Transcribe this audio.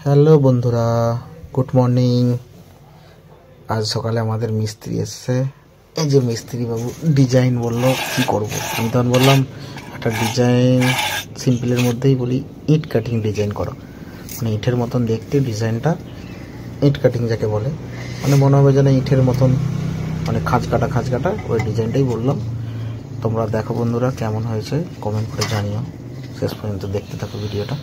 Hello বন্ধুরা, good morning. আজ সকালে আমাদের মিস্ত্রি এসছে। এই যে মিস্ত্রি বাবু ডিজাইন বললো, কি করব। আমি তখন বললাম একটা ডিজাইন সিম্পলের মধ্যেই বলি ইট কাটিং ডিজাইন করো, মানে ইটের মতন দেখতে ডিজাইনটা, ইট কাটিং যাকে বলে, মানে মনে হবে যেন ইটের মতন, মানে খাঁজ কাটা ওই ডিজাইনটাই বললাম। তোমরা দেখো বন্ধুরা কেমন হয়েছে, কমেন্ট করে জানিও। শেষ পর্যন্ত দেখতে থাকো ভিডিওটা।